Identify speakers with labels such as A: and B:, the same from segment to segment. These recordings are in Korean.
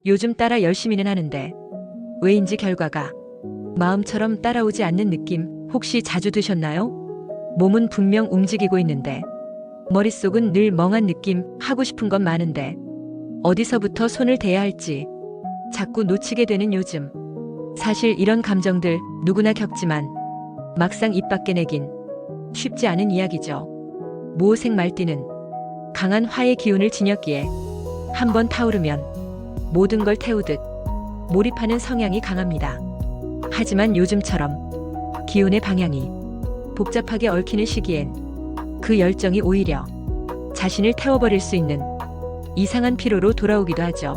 A: 요즘 따라 열심히는 하는데 왜인지 결과가 마음처럼 따라오지 않는 느낌 혹시 자주 드셨나요? 몸은 분명 움직이고 있는데 머릿속은 늘 멍한 느낌, 하고 싶은 건 많은데 어디서부터 손을 대야 할지 자꾸 놓치게 되는 요즘. 사실 이런 감정들 누구나 겪지만 막상 입 밖에 내긴 쉽지 않은 이야기죠. 모색 말띠는 강한 화의 기운을 지녔기에 한번 타오르면 모든 걸 태우듯 몰입하는 성향이 강합니다. 하지만 요즘처럼 기운의 방향이 복잡하게 얽히는 시기엔 그 열정이 오히려 자신을 태워버릴 수 있는 이상한 피로로 돌아오기도 하죠.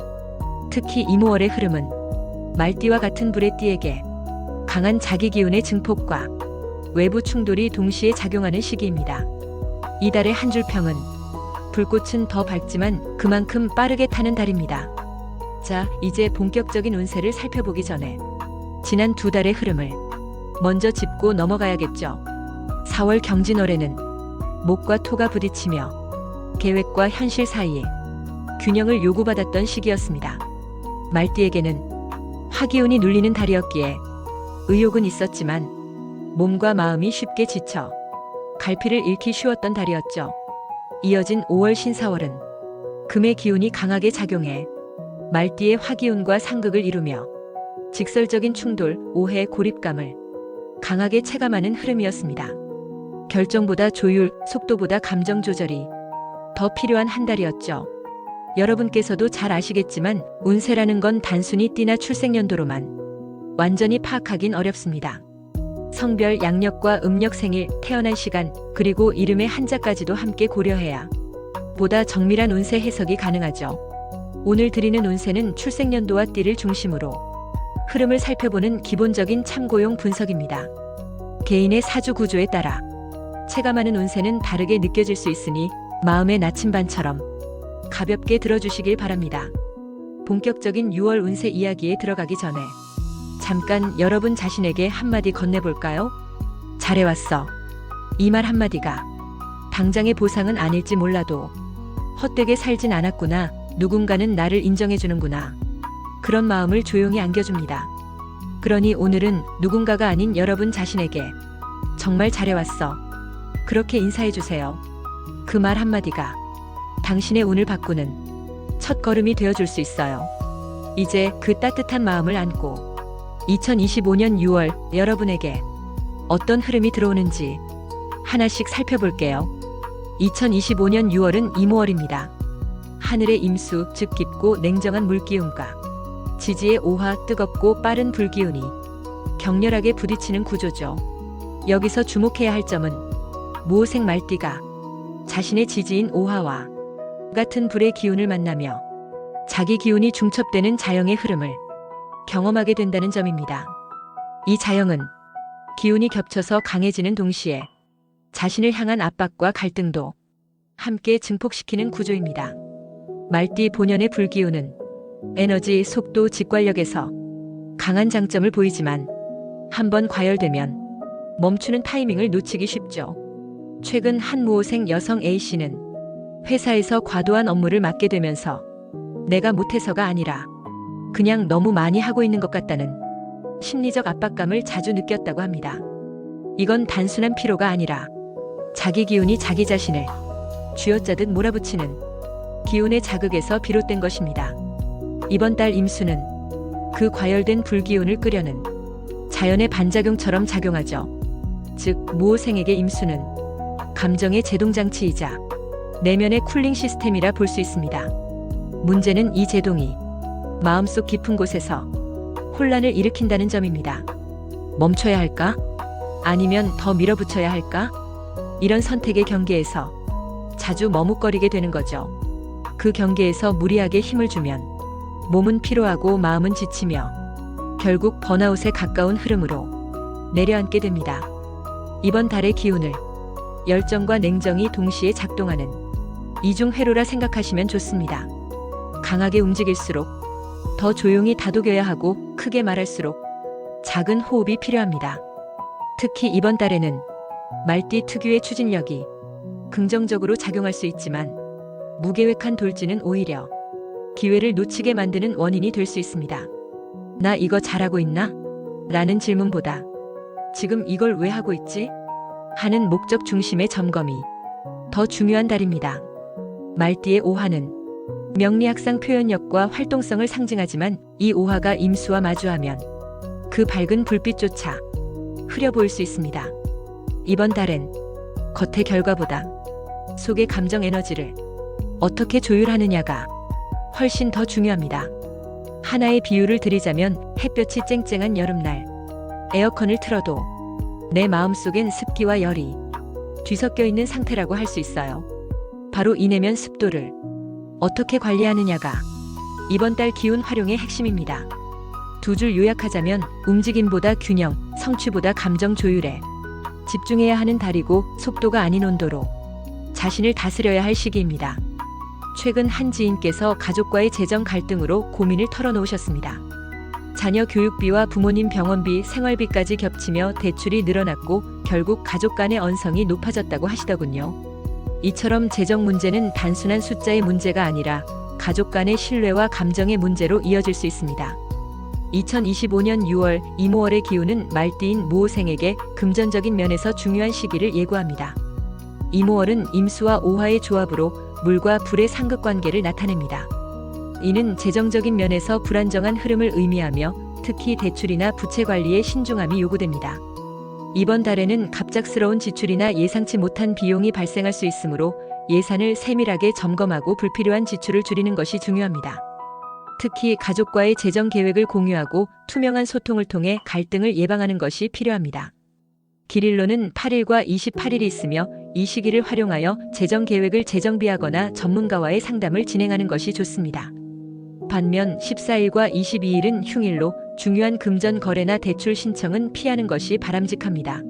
A: 특히 이모월의 흐름은 말띠와 같은 불의 띠에게 강한 자기 기운의 증폭과 외부 충돌이 동시에 작용하는 시기입니다. 이달의 한 줄 평은 불꽃은 더 밝지만 그만큼 빠르게 타는 달입니다. 자, 이제 본격적인 운세를 살펴보기 전에 지난 두 달의 흐름을 먼저 짚고 넘어가야겠죠. 4월 경진월에는 목과 토가 부딪히며 계획과 현실 사이에 균형을 요구받았던 시기였습니다. 말띠에게는 화기운이 눌리는 달이었기에 의욕은 있었지만 몸과 마음이 쉽게 지쳐 갈피를 잃기 쉬웠던 달이었죠. 이어진 5월 신사월은 금의 기운이 강하게 작용해 말띠의 화기운과 상극을 이루며 직설적인 충돌, 오해, 고립감을 강하게 체감하는 흐름이었습니다. 결정보다 조율, 속도보다 감정 조절이 더 필요한 한 달이었죠. 여러분께서도 잘 아시겠지만 운세라는 건 단순히 띠나 출생연도로만 완전히 파악하긴 어렵습니다. 성별, 양력과 음력, 생일, 태어난 시간, 그리고 이름의 한자까지도 함께 고려해야 보다 정밀한 운세 해석이 가능하죠. 오늘 드리는 운세는 출생연도와 띠를 중심으로 흐름을 살펴보는 기본적인 참고용 분석입니다. 개인의 사주 구조에 따라 체감하는 운세는 다르게 느껴질 수 있으니 마음의 나침반처럼 가볍게 들어주시길 바랍니다. 본격적인 6월 운세 이야기에 들어가기 전에 잠깐 여러분 자신에게 한마디 건네볼까요? 잘해왔어. 이 말 한마디가 당장의 보상은 아닐지 몰라도 헛되게 살진 않았구나. 누군가는 나를 인정해주는구나. 그런 마음을 조용히 안겨줍니다. 그러니 오늘은 누군가가 아닌 여러분 자신에게 정말 잘해왔어. 그렇게 인사해주세요. 그 말 한마디가 당신의 운을 바꾸는 첫 걸음이 되어줄 수 있어요. 이제 그 따뜻한 마음을 안고 2025년 6월 여러분에게 어떤 흐름이 들어오는지 하나씩 살펴볼게요. 2025년 6월은 이모월입니다. 하늘의 임수, 즉 깊고 냉정한 물기운과 지지의 오화, 뜨겁고 빠른 불기운이 격렬하게 부딪히는 구조죠. 여기서 주목해야 할 점은 모색 말띠가 자신의 지지인 오화와 같은 불의 기운을 만나며 자기 기운이 중첩되는 자영의 흐름을 경험하게 된다는 점입니다. 이 자영은 기운이 겹쳐서 강해지는 동시에 자신을 향한 압박과 갈등도 함께 증폭시키는 구조입니다. 말띠 본연의 불기운은 에너지, 속도, 직관력에서 강한 장점을 보이지만 한번 과열되면 멈추는 타이밍을 놓치기 쉽죠. 최근 한 모호생 여성 A씨는 회사에서 과도한 업무를 맡게 되면서 내가 못해서가 아니라 그냥 너무 많이 하고 있는 것 같다는 심리적 압박감을 자주 느꼈다고 합니다. 이건 단순한 피로가 아니라 자기 기운이 자기 자신을 쥐어짜듯 몰아붙이는 기운의 자극에서 비롯된 것입니다. 이번 달 임수는 그 과열된 불기운을 끄려는 자연의 반작용처럼 작용하죠. 즉 모호생에게 임수는 감정의 제동장치이자 내면의 쿨링 시스템이라 볼 수 있습니다. 문제는 이 제동이 마음속 깊은 곳에서 혼란을 일으킨다는 점입니다. 멈춰야 할까? 아니면 더 밀어붙여야 할까? 이런 선택의 경계에서 자주 머뭇거리게 되는 거죠. 그 경계에서 무리하게 힘을 주면 몸은 피로하고 마음은 지치며 결국 번아웃에 가까운 흐름으로 내려앉게 됩니다. 이번 달의 기운을 열정과 냉정이 동시에 작동하는 이중 회로라 생각하시면 좋습니다. 강하게 움직일수록 더 조용히 다독여야 하고 크게 말할수록 작은 호흡이 필요합니다. 특히 이번 달에는 말띠 특유의 추진력이 긍정적으로 작용할 수 있지만 무계획한 돌진은 오히려 기회를 놓치게 만드는 원인이 될 수 있습니다. 나 이거 잘하고 있나? 라는 질문보다 지금 이걸 왜 하고 있지? 하는 목적 중심의 점검이 더 중요한 달입니다. 말띠의 오화는 명리학상 표현력과 활동성을 상징하지만 이 오화가 임수와 마주하면 그 밝은 불빛조차 흐려 보일 수 있습니다. 이번 달엔 겉의 결과보다 속의 감정 에너지를 어떻게 조율하느냐가 훨씬 더 중요합니다. 하나의 비유를 드리자면 햇볕이 쨍쨍한 여름날 에어컨을 틀어도 내 마음속엔 습기와 열이 뒤섞여 있는 상태라고 할 수 있어요. 바로 이 내면 습도를 어떻게 관리하느냐가 이번 달 기운 활용의 핵심입니다. 두 줄 요약하자면 움직임보다 균형, 성취보다 감정 조율에 집중해야 하는 달이고 속도가 아닌 온도로 자신을 다스려야 할 시기입니다. 최근 한 지인께서 가족과의 재정 갈등으로 고민을 털어놓으셨습니다. 자녀 교육비와 부모님 병원비, 생활비까지 겹치며 대출이 늘어났고 결국 가족 간의 언성이 높아졌다고 하시더군요. 이처럼 재정 문제는 단순한 숫자의 문제가 아니라 가족 간의 신뢰와 감정의 문제로 이어질 수 있습니다. 2025년 6월 이모월의 기운은 말띠인 모호생에게 금전적인 면에서 중요한 시기를 예고합니다. 이모월은 임수와 오화의 조합으로 물과 불의 상극관계를 나타냅니다. 이는 재정적인 면에서 불안정한 흐름을 의미하며 특히 대출이나 부채 관리에 신중함이 요구됩니다. 이번 달에는 갑작스러운 지출이나 예상치 못한 비용이 발생할 수 있으므로 예산을 세밀하게 점검하고 불필요한 지출을 줄이는 것이 중요합니다. 특히 가족과의 재정 계획을 공유하고 투명한 소통을 통해 갈등을 예방하는 것이 필요합니다. 길일로는 8일과 28일이 있으며 이 시기를 활용하여 재정 계획을 재정비하거나 전문가와의 상담을 진행하는 것이 좋습니다. 반면 14일과 22일은 흉일로 중요한 금전 거래나 대출 신청은 피하는 것이 바람직합니다.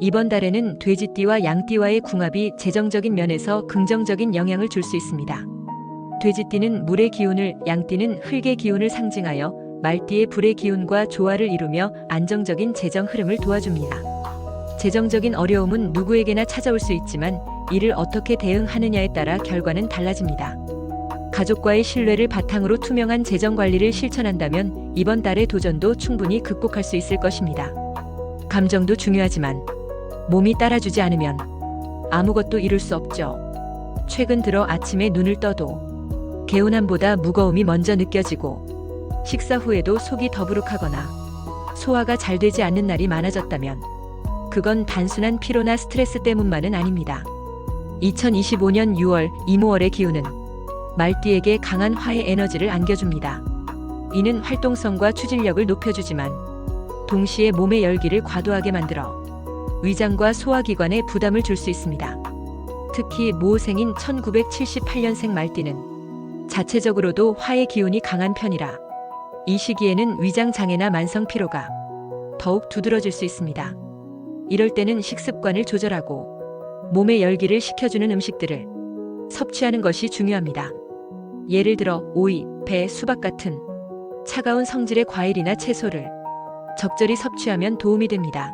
A: 이번 달에는 돼지띠와 양띠와의 궁합이 재정적인 면에서 긍정적인 영향을 줄 수 있습니다. 돼지띠는 물의 기운을, 양띠는 흙의 기운을 상징하여 말띠의 불의 기운과 조화를 이루며 안정적인 재정 흐름을 도와줍니다. 재정적인 어려움은 누구에게나 찾아올 수 있지만 이를 어떻게 대응하느냐에 따라 결과는 달라집니다. 가족과의 신뢰를 바탕으로 투명한 재정 관리를 실천한다면 이번 달의 도전도 충분히 극복할 수 있을 것입니다. 감정도 중요하지만 몸이 따라주지 않으면 아무것도 이룰 수 없죠. 최근 들어 아침에 눈을 떠도 개운함보다 무거움이 먼저 느껴지고 식사 후에도 속이 더부룩하거나 소화가 잘 되지 않는 날이 많아졌다면 그건 단순한 피로나 스트레스 때문만은 아닙니다. 2025년 6월 이모월의 기운은 말띠에게 강한 화의 에너지를 안겨줍니다. 이는 활동성과 추진력을 높여주지만 동시에 몸의 열기를 과도하게 만들어 위장과 소화기관에 부담을 줄 수 있습니다. 특히 모호생인 1978년생 말띠는 자체적으로도 화의 기운이 강한 편이라 이 시기에는 위장 장애나 만성 피로가 더욱 두드러질 수 있습니다. 이럴 때는 식습관을 조절하고 몸의 열기를 식혀주는 음식들을 섭취하는 것이 중요합니다. 예를 들어 오이, 배, 수박 같은 차가운 성질의 과일이나 채소를 적절히 섭취하면 도움이 됩니다.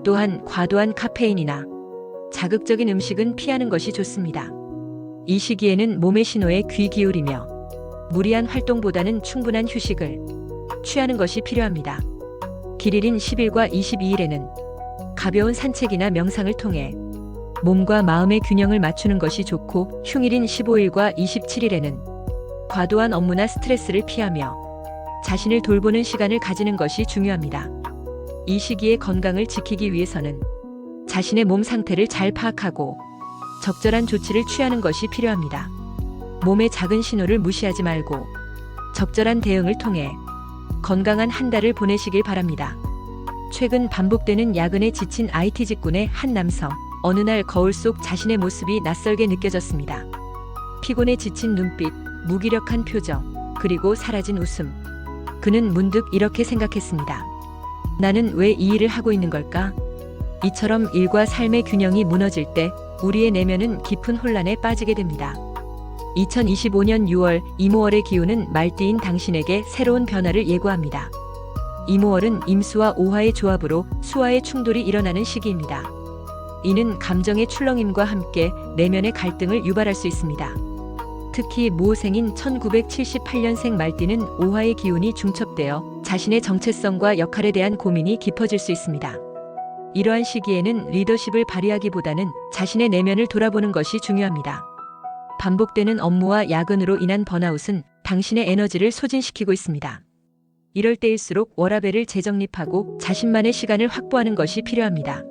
A: 또한 과도한 카페인이나 자극적인 음식은 피하는 것이 좋습니다. 이 시기에는 몸의 신호에 귀 기울이며 무리한 활동보다는 충분한 휴식을 취하는 것이 필요합니다. 길일인 10일과 22일에는 가벼운 산책이나 명상을 통해 몸과 마음의 균형을 맞추는 것이 좋고 흉일인 15일과 27일에는 과도한 업무나 스트레스를 피하며 자신을 돌보는 시간을 가지는 것이 중요합니다. 이 시기의 건강을 지키기 위해서는 자신의 몸 상태를 잘 파악하고 적절한 조치를 취하는 것이 필요합니다. 몸의 작은 신호를 무시하지 말고 적절한 대응을 통해 건강한 한 달을 보내시길 바랍니다. 최근 반복되는 야근에 지친 IT 직군의 한 남성. 어느 날 거울 속 자신의 모습이 낯설게 느껴졌습니다. 피곤에 지친 눈빛, 무기력한 표정, 그리고 사라진 웃음. 그는 문득 이렇게 생각했습니다. 나는 왜 이 일을 하고 있는 걸까? 이처럼 일과 삶의 균형이 무너질 때 우리의 내면은 깊은 혼란에 빠지게 됩니다. 2025년 6월 이모월의 기운은 말띠인 당신에게 새로운 변화를 예고합니다. 이모월은 임수와 오화의 조합으로 수와의 충돌이 일어나는 시기입니다. 이는 감정의 출렁임과 함께 내면의 갈등을 유발할 수 있습니다. 특히 모생인 1978년생 말띠는 오화의 기운이 중첩되어 자신의 정체성과 역할에 대한 고민이 깊어질 수 있습니다. 이러한 시기에는 리더십을 발휘하기보다는 자신의 내면을 돌아보는 것이 중요합니다. 반복되는 업무와 야근으로 인한 번아웃은 당신의 에너지를 소진시키고 있습니다. 이럴 때일수록 워라밸을 재정립하고 자신만의 시간을 확보하는 것이 필요합니다.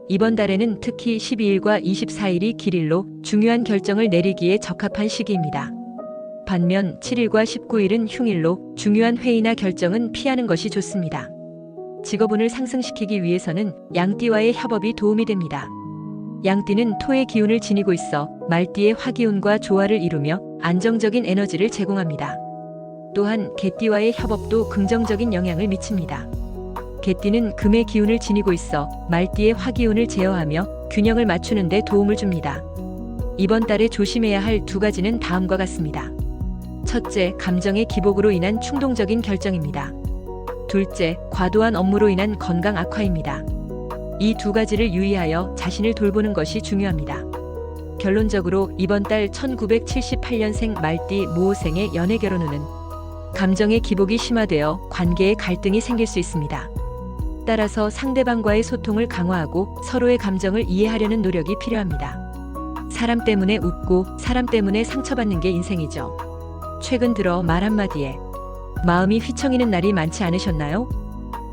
A: 이번 달에는 특히 12일과 24일이 길일로 중요한 결정을 내리기에 적합한 시기입니다. 반면 7일과 19일은 흉일로 중요한 회의나 결정은 피하는 것이 좋습니다. 직업운을 상승시키기 위해서는 양띠와의 협업이 도움이 됩니다. 양띠는 토의 기운을 지니고 있어 말띠의 화기운과 조화를 이루며 안정적인 에너지를 제공합니다. 또한 개띠와의 협업도 긍정적인 영향을 미칩니다. 개띠는 금의 기운을 지니고 있어 말띠의 화기운을 제어하며 균형을 맞추는 데 도움을 줍니다. 이번 달에 조심해야 할 두 가지는 다음과 같습니다. 첫째, 감정의 기복으로 인한 충동적인 결정입니다. 둘째, 과도한 업무로 인한 건강 악화입니다. 이 두 가지를 유의하여 자신을 돌보는 것이 중요합니다. 결론적으로 이번 달 1978년생 말띠 모호생의 연애 결혼운은 감정의 기복이 심화되어 관계에 갈등이 생길 수 있습니다. 따라서 상대방과의 소통을 강화하고 서로의 감정을 이해하려는 노력이 필요합니다. 사람 때문에 웃고 사람 때문에 상처받는 게 인생이죠. 최근 들어 말 한마디에 마음이 휘청이는 날이 많지 않으셨나요?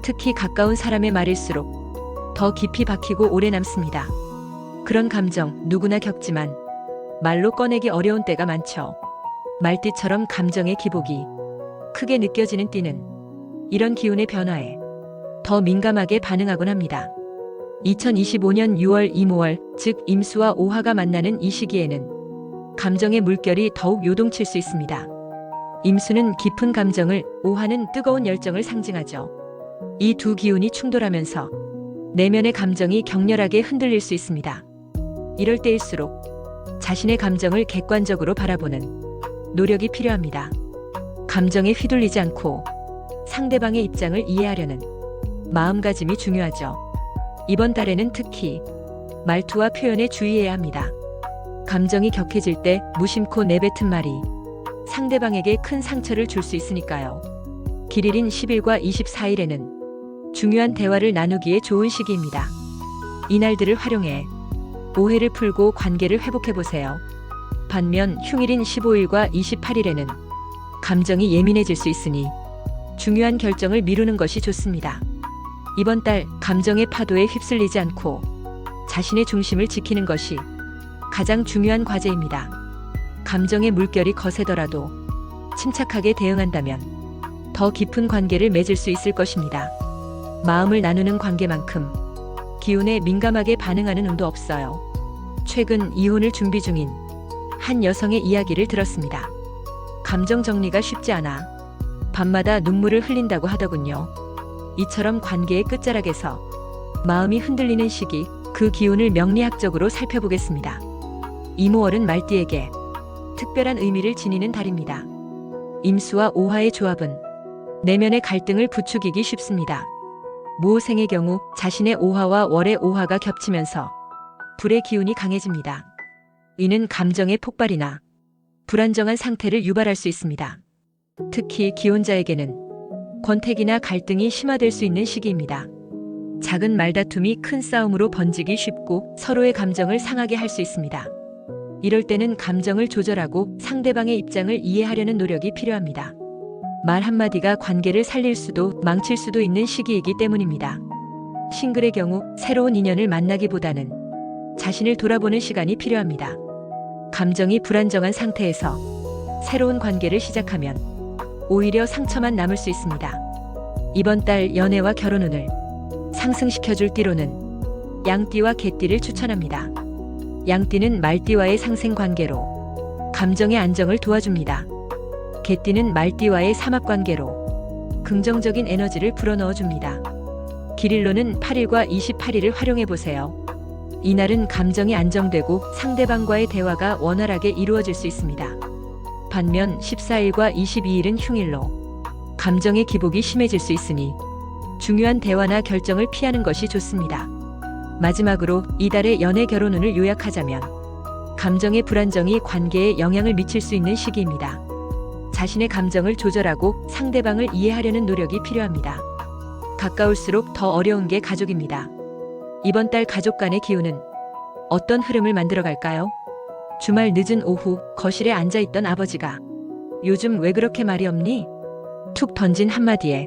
A: 특히 가까운 사람의 말일수록 더 깊이 박히고 오래 남습니다. 그런 감정 누구나 겪지만 말로 꺼내기 어려운 때가 많죠. 말띠처럼 감정의 기복이 크게 느껴지는 띠는 이런 기운의 변화에 더 민감하게 반응하곤 합니다. 2025년 6월 이모월, 즉 임수와 오화가 만나는 이 시기에는 감정의 물결이 더욱 요동칠 수 있습니다. 임수는 깊은 감정을, 오화는 뜨거운 열정을 상징하죠. 이 두 기운이 충돌하면서 내면의 감정이 격렬하게 흔들릴 수 있습니다. 이럴 때일수록 자신의 감정을 객관적으로 바라보는 노력이 필요합니다. 감정에 휘둘리지 않고 상대방의 입장을 이해하려는 마음가짐이 중요하죠. 이번 달에는 특히 말투와 표현에 주의해야 합니다. 감정이 격해질 때 무심코 내뱉은 말이 상대방에게 큰 상처를 줄 수 있으니까요. 길일인 10일과 24일에는 중요한 대화를 나누기에 좋은 시기입니다. 이날들을 활용해 오해를 풀고 관계를 회복해보세요. 반면 흉일인 15일과 28일에는 감정이 예민해질 수 있으니 중요한 결정을 미루는 것이 좋습니다. 이번 달 감정의 파도에 휩쓸리지 않고 자신의 중심을 지키는 것이 가장 중요한 과제입니다. 감정의 물결이 거세더라도 침착하게 대응한다면 더 깊은 관계를 맺을 수 있을 것입니다. 마음을 나누는 관계만큼 기운에 민감하게 반응하는 운도 없어요. 최근 이혼을 준비 중인 한 여성의 이야기를 들었습니다. 감정 정리가 쉽지 않아 밤마다 눈물을 흘린다고 하더군요. 이처럼 관계의 끝자락에서 마음이 흔들리는 시기, 그 기운을 명리학적으로 살펴보겠습니다. 이모월은 말띠에게 특별한 의미를 지니는 달입니다. 임수와 오화의 조합은 내면의 갈등을 부추기기 쉽습니다. 모생의 경우 자신의 오화와 월의 오화가 겹치면서 불의 기운이 강해집니다. 이는 감정의 폭발이나 불안정한 상태를 유발할 수 있습니다. 특히 기혼자에게는 권태기나 갈등이 심화될 수 있는 시기입니다. 작은 말다툼이 큰 싸움으로 번지기 쉽고 서로의 감정을 상하게 할 수 있습니다. 이럴 때는 감정을 조절하고 상대방의 입장을 이해하려는 노력이 필요합니다. 말 한마디가 관계를 살릴 수도 망칠 수도 있는 시기이기 때문입니다. 싱글의 경우 새로운 인연을 만나기보다는 자신을 돌아보는 시간이 필요합니다. 감정이 불안정한 상태에서 새로운 관계를 시작하면 오히려 상처만 남을 수 있습니다. 이번 달 연애와 결혼운을 상승시켜줄 띠로는 양띠와 개띠를 추천합니다. 양띠는 말띠와의 상생 관계로 감정의 안정을 도와줍니다. 개띠는 말띠와의 삼합 관계로 긍정적인 에너지를 불어넣어줍니다. 길일로는 8일과 28일을 활용해보세요. 이날은 감정이 안정되고 상대방과의 대화가 원활하게 이루어질 수 있습니다. 반면 14일과 22일은 흉일로 감정의 기복이 심해질 수 있으니 중요한 대화나 결정을 피하는 것이 좋습니다. 마지막으로 이달의 연애 결혼운을 요약하자면 감정의 불안정이 관계에 영향을 미칠 수 있는 시기입니다. 자신의 감정을 조절하고 상대방을 이해하려는 노력이 필요합니다. 가까울수록 더 어려운 게 가족입니다. 이번 달 가족 간의 기운은 어떤 흐름을 만들어갈까요? 주말 늦은 오후 거실에 앉아있던 아버지가 요즘 왜 그렇게 말이 없니? 툭 던진 한마디에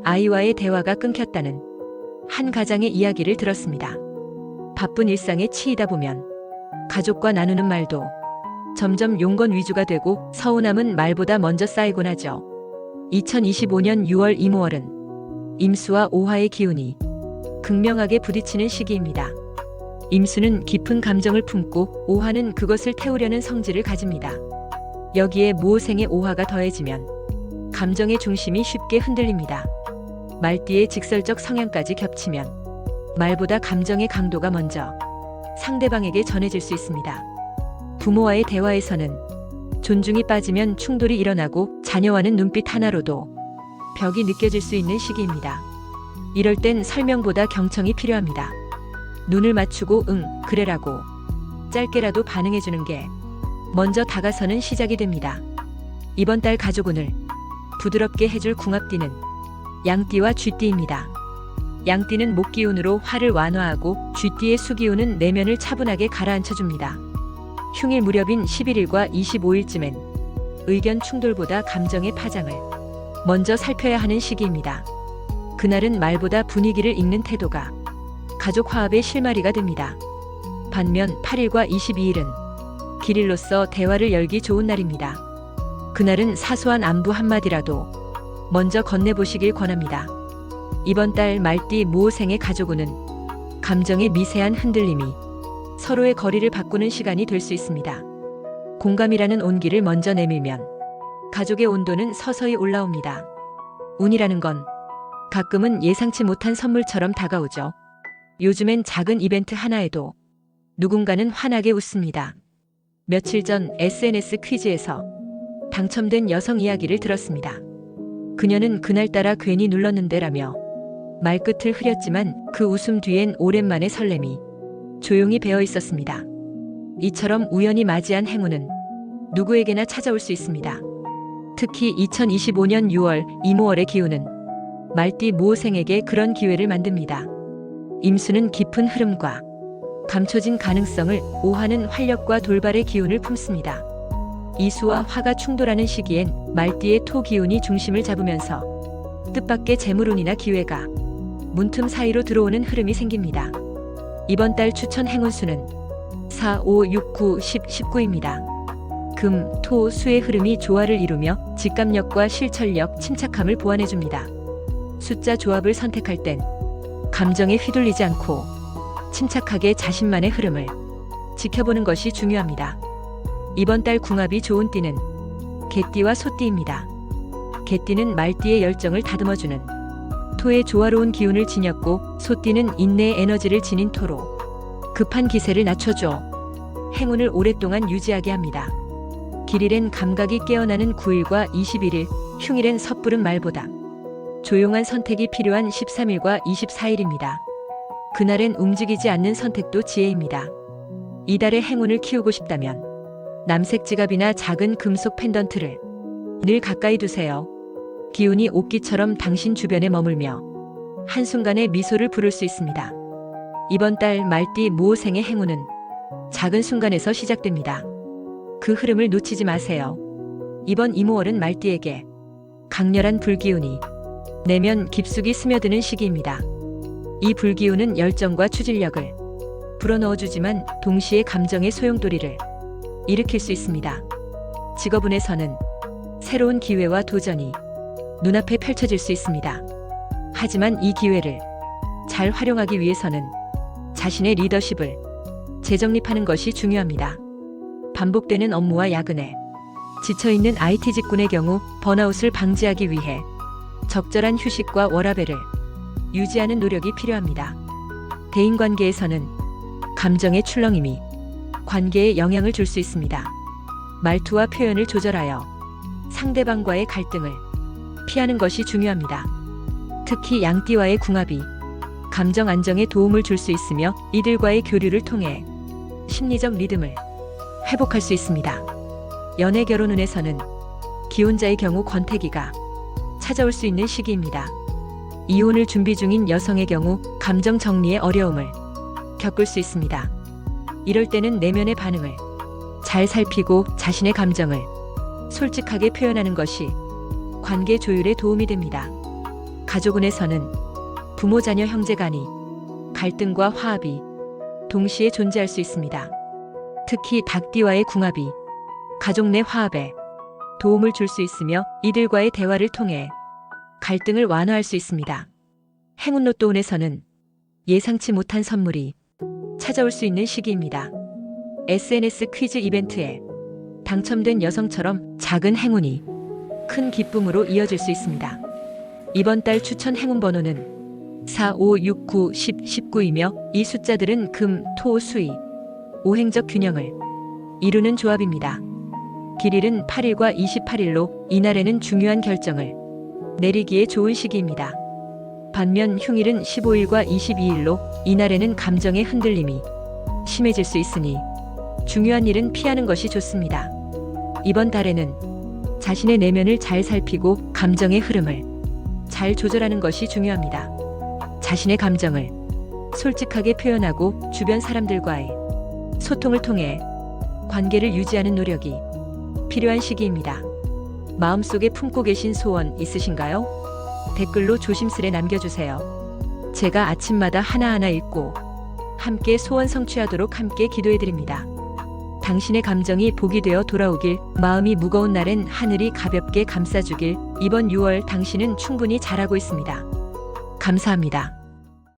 A: 아이와의 대화가 끊겼다는 한 가장의 이야기를 들었습니다. 바쁜 일상에 치이다 보면 가족과 나누는 말도 점점 용건 위주가 되고 서운함은 말보다 먼저 쌓이곤 하죠. 2025년 6월 이모월은 임수와 오화의 기운이 극명하게 부딪히는 시기입니다. 임수는 깊은 감정을 품고 오화는 그것을 태우려는 성질을 가집니다. 여기에 모생의 오화가 더해지면 감정의 중심이 쉽게 흔들립니다. 말띠의 직설적 성향까지 겹치면 말보다 감정의 강도가 먼저 상대방에게 전해질 수 있습니다. 부모와의 대화에서는 존중이 빠지면 충돌이 일어나고 자녀와는 눈빛 하나로도 벽이 느껴질 수 있는 시기입니다. 이럴 땐 설명보다 경청이 필요합니다. 눈을 맞추고 응, 그래라고 짧게라도 반응해주는 게 먼저 다가서는 시작이 됩니다. 이번 달 가족운을 부드럽게 해줄 궁합띠는 양띠와 쥐띠입니다. 양띠는 목기운으로 화를 완화하고 쥐띠의 수기운은 내면을 차분하게 가라앉혀줍니다. 흉일 무렵인 11일과 25일쯤엔 의견 충돌보다 감정의 파장을 먼저 살펴야 하는 시기입니다. 그날은 말보다 분위기를 읽는 태도가 가족 화합의 실마리가 됩니다. 반면 8일과 22일은 길일로서 대화를 열기 좋은 날입니다. 그날은 사소한 안부 한마디라도 먼저 건네보시길 권합니다. 이번 달 말띠 무오생의 가족운은 감정의 미세한 흔들림이 서로의 거리를 바꾸는 시간이 될 수 있습니다. 공감이라는 온기를 먼저 내밀면 가족의 온도는 서서히 올라옵니다. 운이라는 건 가끔은 예상치 못한 선물처럼 다가오죠. 요즘엔 작은 이벤트 하나에도 누군가는 환하게 웃습니다. 며칠 전 SNS 퀴즈에서 당첨된 여성 이야기를 들었습니다. 그녀는 그날따라 괜히 눌렀는데라며 말끝을 흐렸지만 그 웃음 뒤엔 오랜만의 설렘이 조용히 배어 있었습니다. 이처럼 우연히 맞이한 행운은 누구에게나 찾아올 수 있습니다. 특히 2025년 6월 이모월의 기운은 말띠 모생에게 그런 기회를 만듭니다. 임수는 깊은 흐름과 감춰진 가능성을, 오화는 활력과 돌발의 기운을 품습니다. 이수와 화가 충돌하는 시기엔 말띠의 토 기운이 중심을 잡으면서 뜻밖의 재물운이나 기회가 문틈 사이로 들어오는 흐름이 생깁니다. 이번 달 추천 행운수는 4, 5, 6, 9, 10, 19입니다. 금, 토, 수의 흐름이 조화를 이루며 직감력과 실천력, 침착함을 보완해줍니다. 숫자 조합을 선택할 땐 감정에 휘둘리지 않고 침착하게 자신만의 흐름을 지켜보는 것이 중요합니다. 이번 달 궁합이 좋은 띠는 개띠와 소띠입니다. 개띠는 말띠의 열정을 다듬어주는 토의 조화로운 기운을 지녔고, 소띠는 인내의 에너지를 지닌 토로 급한 기세를 낮춰줘 행운을 오랫동안 유지하게 합니다. 길일엔 감각이 깨어나는 9일과 21일, 흉일엔 섣부른 말보다 조용한 선택이 필요한 13일과 24일입니다. 그날엔 움직이지 않는 선택도 지혜입니다. 이달의 행운을 키우고 싶다면 남색 지갑이나 작은 금속 펜던트를 늘 가까이 두세요. 기운이 옷기처럼 당신 주변에 머물며 한순간에 미소를 부를 수 있습니다. 이번 달 말띠 무오생의 행운은 작은 순간에서 시작됩니다. 그 흐름을 놓치지 마세요. 이번 이모월은 말띠에게 강렬한 불기운이 내면 깊숙이 스며드는 시기입니다. 이 불기운은 열정과 추진력을 불어넣어주지만 동시에 감정의 소용돌이를 일으킬 수 있습니다. 직업운에서는 새로운 기회와 도전이 눈앞에 펼쳐질 수 있습니다. 하지만 이 기회를 잘 활용하기 위해서는 자신의 리더십을 재정립하는 것이 중요합니다. 반복되는 업무와 야근에 지쳐있는 IT 직군의 경우 번아웃을 방지하기 위해 적절한 휴식과 워라밸을 유지하는 노력이 필요합니다. 대인관계에서는 감정의 출렁임이 관계에 영향을 줄 수 있습니다. 말투와 표현을 조절하여 상대방과의 갈등을 피하는 것이 중요합니다. 특히 양띠와의 궁합이 감정 안정에 도움을 줄 수 있으며, 이들과의 교류를 통해 심리적 리듬을 회복할 수 있습니다. 연애 결혼 운에서는 기혼자의 경우 권태기가 찾아올 수 있는 시기입니다. 이혼을 준비 중인 여성의 경우 감정 정리의 어려움을 겪을 수 있습니다. 이럴 때는 내면의 반응을 잘 살피고 자신의 감정을 솔직하게 표현하는 것이 관계 조율에 도움이 됩니다. 가족운에서는 부모, 자녀, 형제 간이 갈등과 화합이 동시에 존재할 수 있습니다. 특히 닭띠와의 궁합이 가족 내 화합에 도움을 줄 수 있으며 이들과의 대화를 통해 갈등을 완화할 수 있습니다. 행운 로또 운에서는 예상치 못한 선물이 찾아올 수 있는 시기입니다. SNS 퀴즈 이벤트에 당첨된 여성처럼 작은 행운이 큰 기쁨으로 이어질 수 있습니다. 이번 달 추천 행운 번호는 4, 5, 6, 9, 10, 19이며 이 숫자들은 금, 토, 수의, 오행적 균형을 이루는 조합입니다. 길일은 8일과 28일로 이날에는 중요한 결정을 내리기에 좋은 시기입니다. 반면 흉일은 15일과 22일로 이날에는 감정의 흔들림이 심해질 수 있으니 중요한 일은 피하는 것이 좋습니다. 이번 달에는 자신의 내면을 잘 살피고 감정의 흐름을 잘 조절하는 것이 중요합니다. 자신의 감정을 솔직하게 표현하고 주변 사람들과의 소통을 통해 관계를 유지하는 노력이 필요한 시기입니다. 마음속에 품고 계신 소원 있으신가요? 댓글로 조심스레 남겨주세요. 제가 아침마다 하나하나 읽고 함께 소원 성취하도록 함께 기도해드립니다. 당신의 감정이 복이 되어 돌아오길, 마음이 무거운 날엔 하늘이 가볍게 감싸주길. 이번 6월 당신은 충분히 잘하고 있습니다. 감사합니다.